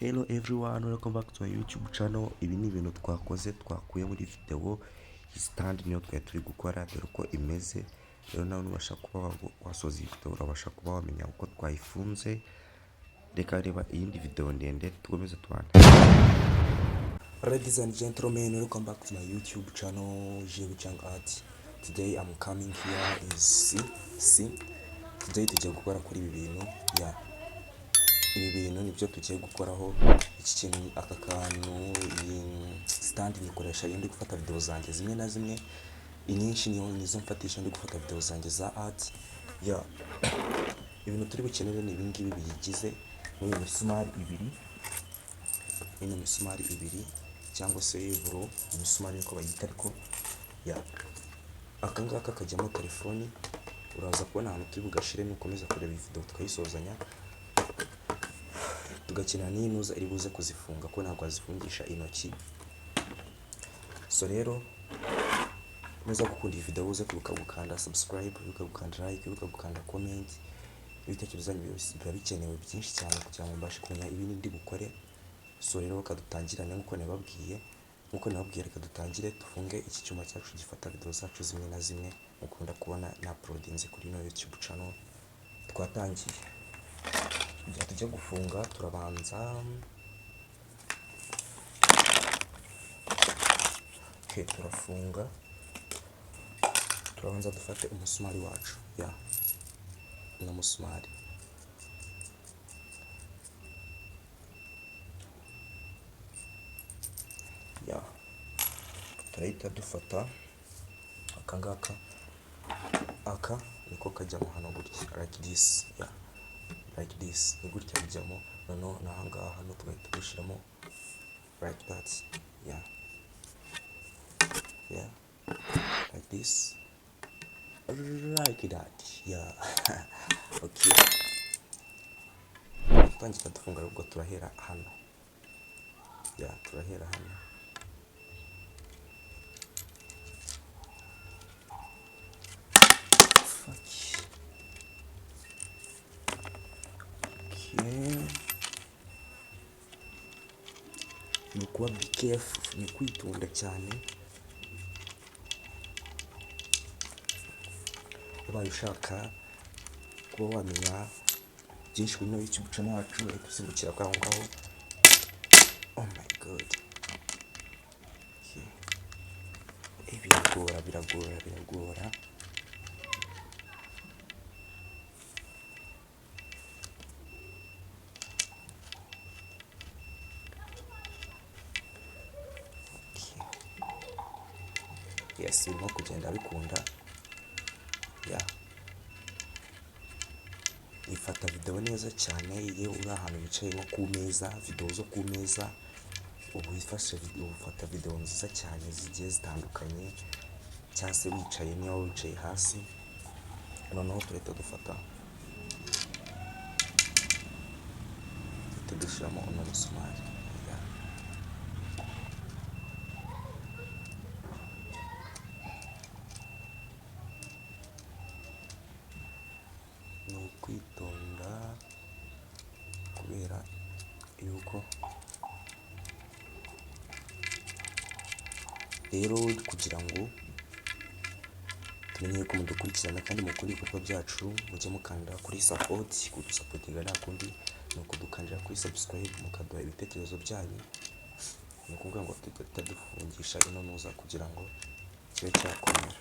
Hello everyone, welcome back to our YouTube channel. Ibi ni ibintu twakuye muri video. Stand niyo twari turi gukora dore uko imeze. Rero nawe nubasha kuba wasoza iyi video urabasha kuba wamenya uko twayifunze. Reka reba iyindi video ndende tukomeze tubane. Ladies and gentlemen, welcome back to my YouTube channel, Wichang Art. Today I'm coming here is see. Today tugiye gukora kuri ibi bintu ibi bintu nibyo tugiye gukoraho. Iki kintu aka kantu stand nikoresha iyo ndi gufata video zanjye zimwe na zimwe, inyinshi nizo mfatisha ndi gufata video zanjye za art. Ibintu turi bukenere ni ibingibi biyigize, ni imisumari ibiri cyangwa se bro, imisumari niko bayita ariko aka ngaka kajyamo telefoni. Uraza kubona ahantu turi bugashire nukomeza kureba video tukayisozanya, tugakina n'inuza iri buze kuzifunga ko ntabwo azifungisha intoki. So rero neza gukunda iyi video uze gukanda subscribe, gukanda like, gukanda comment. Ibitekerezo byanyu biba bikenewe byinshi cyane kugira ngo mbashe kumenya ibindi ndi bukore. So rero kadutangirane nkuko nababwiye, reka dutangire tufunge iki cyuma cyacu gifata video zacu zimwe na zimwe mukunda kubona na uploadinze kuri no YouTube channel. Twatangiye tujya gufunga, turabanza turafunga, turabanza dufate umusumari wacu no musumari turahita dufata aka niko kajyamo hano gutya like this ni gutya bijyamo. Noneho nahangaha hano tugahita dushyiramo like that like this like that okay. Tangira dufunga ubwo turahera hano ni kuba be careful, ni kwitonda cyane. Ubaye ushaka kuba wamenya byinshi kuri YouTube channel yacu, reka usimbukira kwa ngaho. Oh my god, biragora. Yes, birimo kugenda bikunda. Ifata video neza cyane iyo uri ahantu wicaye nko ku meza, video zo ku meza. Ubu ufata video nziza cyane zigiye zitandukanye, cyangwa se wicaye niyo wicaye hasi. Noneho turahita dufata dushyiramo uno musumari ni ukwitonda kubera yuko rero kugira ngo tumenye ko mudukurikirana kandi mukuri ibikorwa byacu, mujye mukanda kuri support. Kudusapotinga nta kundi ni ukudukandira kuri subscribe, mukaduha ibitekerezo byanyu. Ni ukuvuga ngo tujya dufungisha ino nuza kugira ngo kibe cyakomera.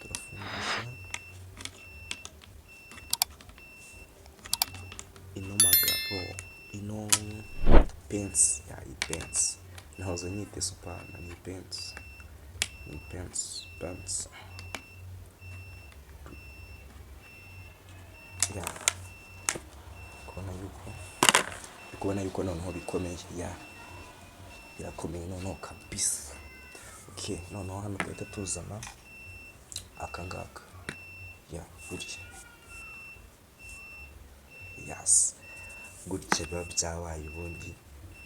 Turafungisha ino ino pens nahoze nyite supana, ni pens kubona yuko noneho bikomeye birakomeye noneho kabisa. Okay, noneho hano tuhita tuzana aka ngaka gutya gutya biba byabaye. Ubundi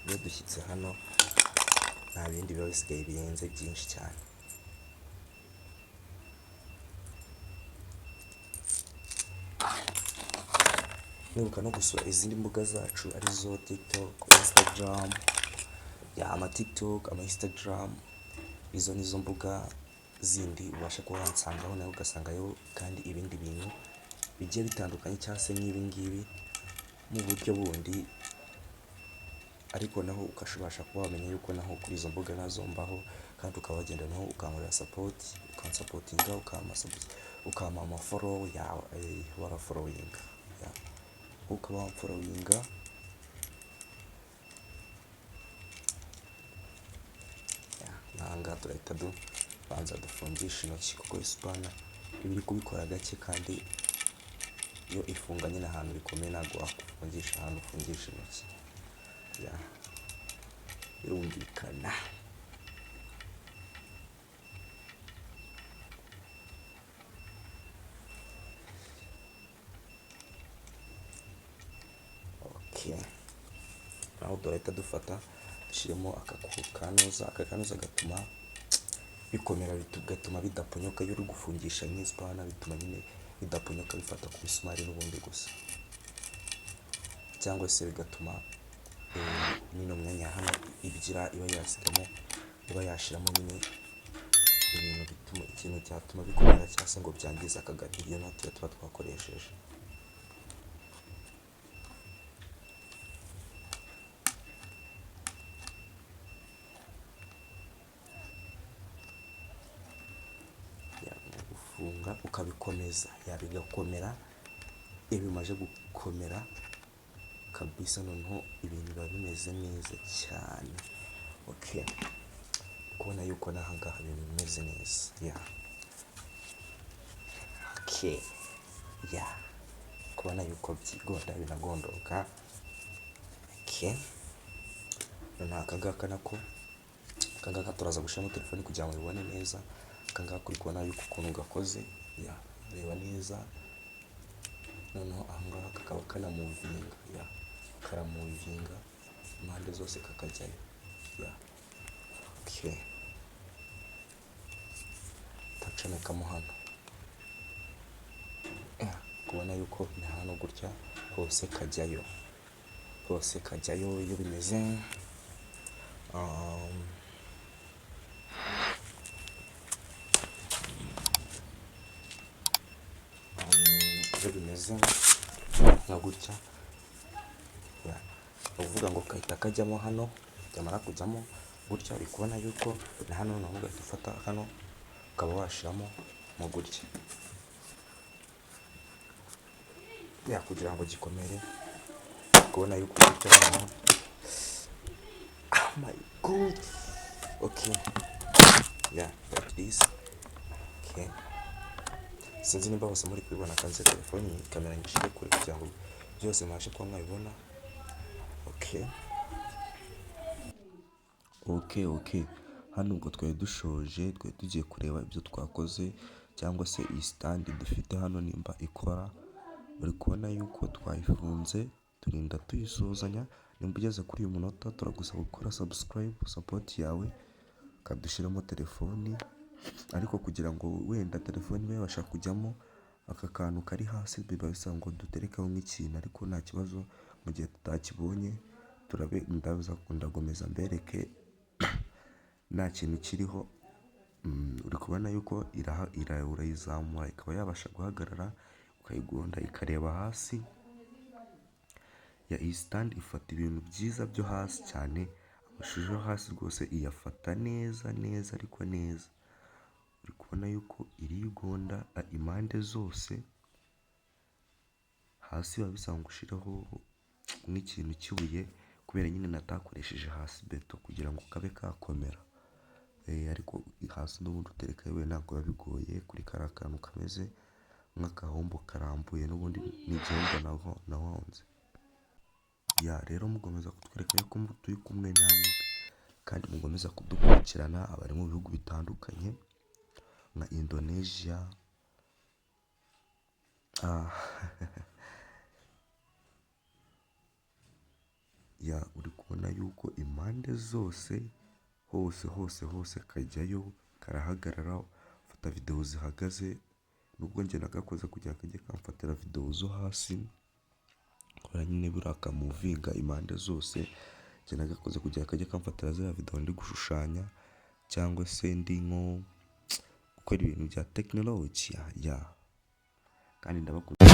iyo dushyitse hano nta bindi biba bisigaye birenze byinshi cyane. mwibuka no gusura izindi mbuga zacu arizo TikTok, Instagram, ama TikTok, ama Instagram, izo nizo mbuga zindi ubasha kuba wansangaho nawe ugasangayo kandi ibindi bintu bigiye bitandukanye cyangwa se nk'ibi ngibi mu buryo bundi, ariko naho ukabasha kuba wamenya yuko naho kuri izo mbuga nazo mbaho, kandi ukaba wagenda naho ukankorera support, ukansapotinga, ukama amafollow yawe, warafollowinga, ukaba wamfollowinga. Nanga turahita dubanza dufungisha intoki kuko isupana iba iri kubikora gake, kandi iyo ifunganye n'ahantu bikomeye ntabwo wakufungisha ahantu ufungisha intoki, birumvikana. Naho turahita dufata dushyiremo aka kanuza gatuma bikomera, bigatuma bidaponyoka. Iyo uri gufungisha nk'isupana bituma nyine bidaponyoka, bifata ku misumari n'ubundi gusa, cyangwa se bigatuma n'ino myanya hano iba yasigamo, iba yashiramo nyine ibintu bituma ikintu cyatuma bikomera cyangwa se ngo byangiza akagari iyo noti tuba twakoresheje. Gufunga ukabikomeza, bigakomera. Iyo bimaze gukomera kabisa, noneho ibintu biba bimeze neza cyane. Kubona yuko n'ahangaha ibintu bimeze neza, kubona yuko byigonda binagondoka. Noneho akangaka nako, akangaka turaza gushyiramo telefoni kugira ngo bibone neza. Akangaka uri kubona yuko ukuntu gakoze, reba neza. Noneho ahangaha kakaba karamuvinga impande zose kakajyayo, tacomekamo hano, kubona yuko ni hano gutya hose kajyayo, iyo bimeze nka gutya, uvuga ngo kahita kajyamo hano. Byamara kujyamo gutya, uri kubona yuko na hano naho ugahita ufata hano ukaba washiramo mu gutya, kugira ngo gikomere. Kubona yuko gutya hano, my god, like this. Sinzi nimba hose muri kubibona, kanze telefoni kamera nyishire kure kugira ngo byose mubashe kuba mwabibona. Hano ubwo twari dushoje, twari tugiye kureba ibyo twakoze cyangwa se iyi stand dufite hano nimba ikora. Uri kubona yuko twayifunze turinda tuyisuzanya. Nimba ugeze kuri uyu munota, turagusaba gukora subscribe, support yawe, ukadushyiramo telefoni. Ariko kugira ngo wenda telefoni ibe yabasha kujyamo, aka kantu kari hasi biba bisaba ngo duterekeho nk'ikintu, ariko nta kibazo. Mu gihe tutakibonye ndagomeza mbereke nta kintu kiriho. Uri kubona yuko urayizamura ikaba yabasha guhagarara, ukayigonda ikareba hasi. Iyi stand ifata ibintu byiza byo hasi cyane, amashusho yo hasi rwose iyafata neza, ariko neza. Uri kubona yuko irigonda impande zose. Hasi biba bisaba ngo ushireho nk'ikintu cy'ibuye, kubera nyine natakoresheje hasi beto kugira ngo kabe kakomera. Ariko hasi n'ubundi utereka yewe ntabwo biba bigoye kuri kariya kantu kameze nk'agahombo karambuye, n'ubundi n'igihombo nahonze. Rero mugomeza kutwereka yuko turi kumwe namwe, kandi mugomeza kudukurikirana. Abari mu bihugu bitandukanye nka Indonesia, uri kubona yuko impande zose hose kajyayo, karahagarara. Ufata videwo zihagaze, nubwo njye nagakoze kugira kajye kamfatira videwo zo hasi. kubera nyine buriya kamuvinga impande zose, njye nagakoze kugira kajye kamfatira ziriya video ndi gushushanya cyangwa se ndi nko gukora ibintu bya tekinoloji ya kandi ndabakunda.